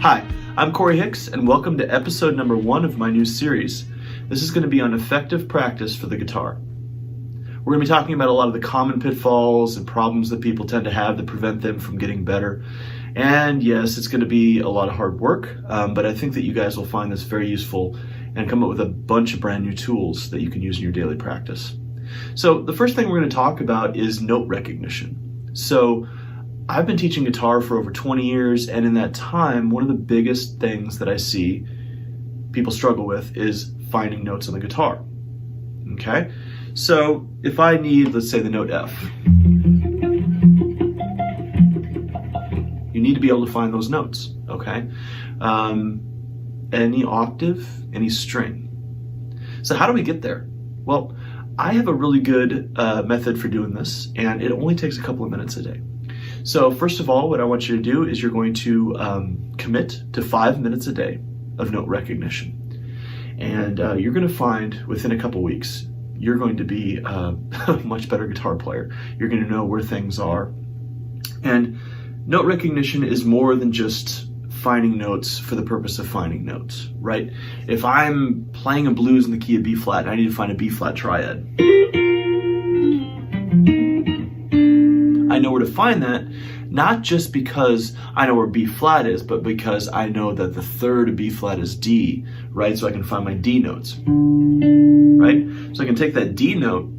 Hi, I'm Korey Hicks, and welcome to episode number 1 of my new series. This is going to be on effective practice for the guitar. We're going to be talking about a lot of the common pitfalls and problems that people tend to have that prevent them from getting better. And yes, it's going to be a lot of hard work, but I think that you guys will find this very useful and come up with a bunch of brand new tools that you can use in your daily practice. So the first thing we're going to talk about is note recognition. So I've been teaching guitar for over 20 years, and in that time, one of the biggest things that I see people struggle with is finding notes on the guitar. Okay? So if I need, let's say, the note F, you need to be able to find those notes, okay? Any octave, any string. So how do we get there? Well, I have a really good method for doing this, and it only takes a couple of minutes a day. So first of all, what I want you to do is you're going to commit to 5 minutes a day of note recognition. And you're going to find within a couple weeks, you're going to be a much better guitar player. You're going to know where things are. And note recognition is more than just finding notes for the purpose of finding notes, right? If I'm playing a blues in the key of B flat and I need to find a B flat triad, I know where to find that, not just because I know where B flat is, but because I know that the third of B flat is D, right? So I can find my D notes, right? So I can take that D note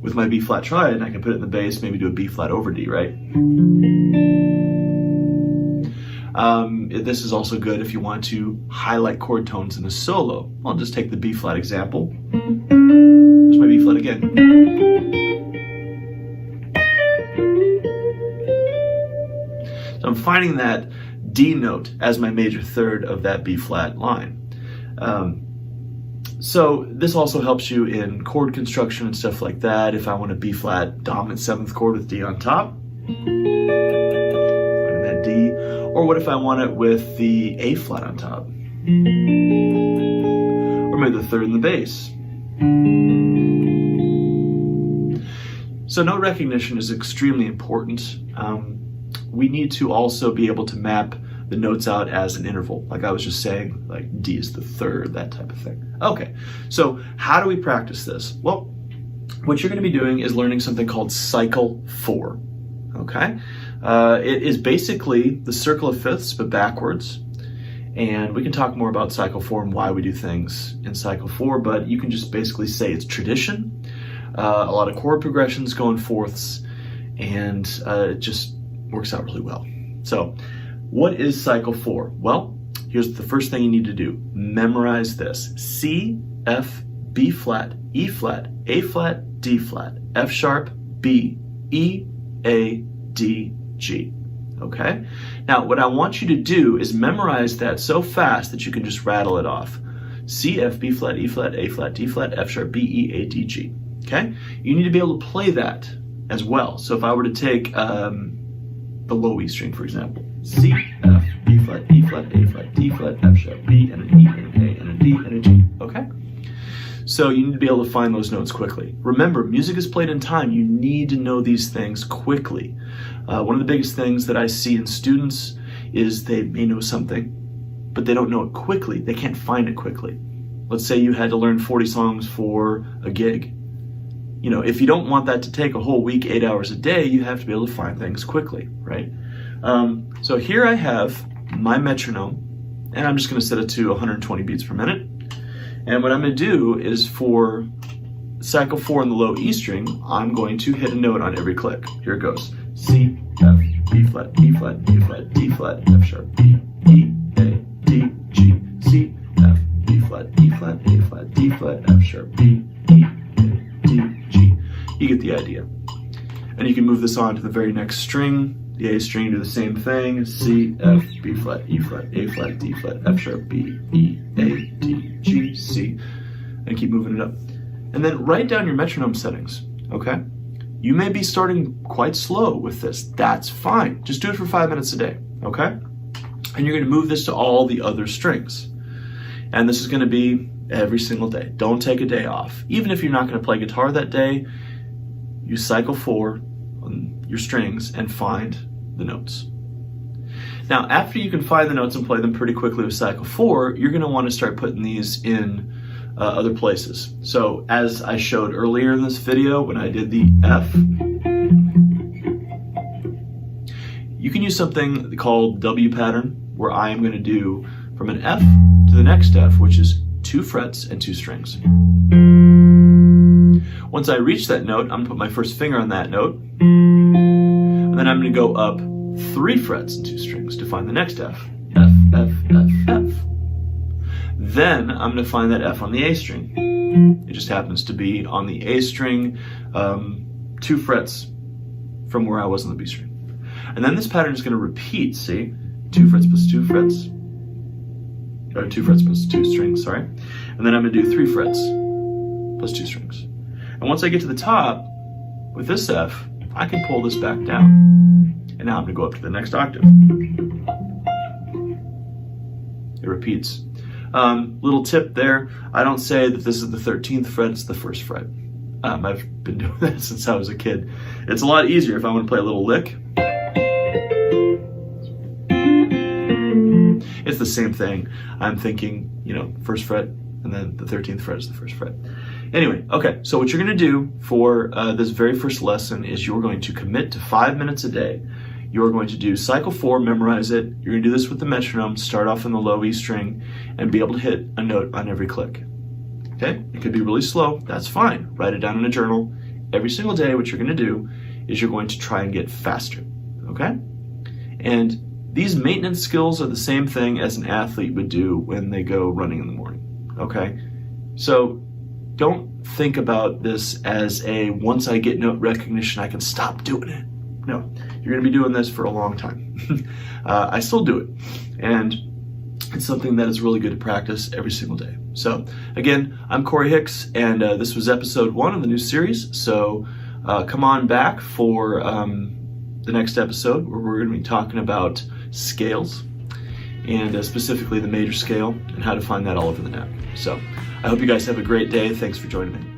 with my B flat triad and I can put it in the bass, maybe do a B flat over D, right? This is also good if you want to highlight chord tones in a solo. I'll just take the B flat example. There's my B flat again. So I'm finding that D note as my major third of that B flat line. So this also helps you in chord construction and stuff like that. If I want a B flat dominant 7th chord with D on top, finding that D. Or what if I want it with the A flat on top? Or maybe the third in the bass. So note recognition is extremely important. We need to also be able to map the notes out as an interval, like I was just saying, like D is the third, that type of thing. Okay, so how do we practice this? Well, what you're going to be doing is learning something called cycle 4, okay? It is basically the circle of fifths, but backwards, and we can talk more about cycle 4 and why we do things in cycle 4, but you can just basically say it's tradition, a lot of chord progressions going fourths, and it just works out really well. So what is cycle 4? Well, here's the first thing you need to do. Memorize this. C, F, B flat, E flat, A flat, D flat, F sharp, B, E, A, D, G. Okay? Now, what I want you to do is memorize that so fast that you can just rattle it off. C, F, B flat, E flat, A flat, D flat, F sharp, B, E, A, D, G. Okay? You need to be able to play that as well. So if I were to take the low E string, for example, C, F, B flat, E flat, A flat, D flat, F sharp, B, and an E, and an A, and a D, and a G, okay? So you need to be able to find those notes quickly. Remember, music is played in time. You need to know these things quickly. One of the biggest things that I see in students is they may know something, but they don't know it quickly. They can't find it quickly. Let's say you had to learn 40 songs for a gig. You know, if you don't want that to take a whole week, 8 hours a day, you have to be able to find things quickly, right? So here I have my metronome, and I'm just going to set it to 120 beats per minute. And what I'm going to do is for cycle 4 in the low E string, I'm going to hit a note on every click. Here it goes. C, F, B flat, E flat, A flat, D flat, F sharp, B, E, A, D, G, C, F, B flat, E flat, A flat, D flat, F sharp, B, E, D, G. You get the idea. And you can move this on to the very next string. The A string, do the same thing. C, F, B flat, E flat, A flat, D flat, F sharp, B, E, A, D, G, C. And keep moving it up. And then write down your metronome settings, okay? You may be starting quite slow with this. That's fine. Just do it for 5 minutes a day, okay? And you're going to move this to all the other strings. And this is going to be every single day. Don't take a day off. Even if you're not going to play guitar that day, you cycle 4 on your strings and find the notes. Now, after you can find the notes and play them pretty quickly with cycle 4, you're going to want to start putting these in other places. So as I showed earlier in this video, when I did the F, you can use something called W pattern, where I am going to do from an F to the next F, which is 2 frets and 2 strings. Once I reach that note, I'm going to put my first finger on that note, and then I'm going to go up 3 frets and 2 strings to find the next F. F, F, F, F. Then I'm going to find that F on the A string. It just happens to be on the A string, 2 frets from where I was on the B string. And then this pattern is going to repeat, see? 2 frets plus 2 frets. Or 2 frets plus 2 strings, sorry. And then I'm going to do 3 frets plus 2 strings. And once I get to the top, with this F, I can pull this back down. And now I'm going to go up to the next octave. It repeats. Little tip there, I don't say that this is the 13th fret, it's the 1st fret. I've been doing that since I was a kid. It's a lot easier if I want to play a little lick. It's the same thing. I'm thinking, 1st fret, and then the 13th fret is the 1st fret. Anyway, okay, so what you're going to do for this very first lesson is you're going to commit to 5 minutes a day. You're going to do cycle 4, memorize it. You're going to do this with the metronome, start off in the low E string, and be able to hit a note on every click. Okay? It could be really slow. That's fine. Write it down in a journal. Every single day, what you're going to do is you're going to try and get faster. Okay? And these maintenance skills are the same thing as an athlete would do when they go running in the morning. Okay? So don't think about this as a once I get note recognition, I can stop doing it. No, you're going to be doing this for a long time. I still do it. And it's something that is really good to practice every single day. So again, I'm Korey Hicks, and this was episode 1 of the new series. So come on back for the next episode, where we're going to be talking about scales, and specifically the major scale and how to find that all over the net. So I hope you guys have a great day. Thanks for joining me.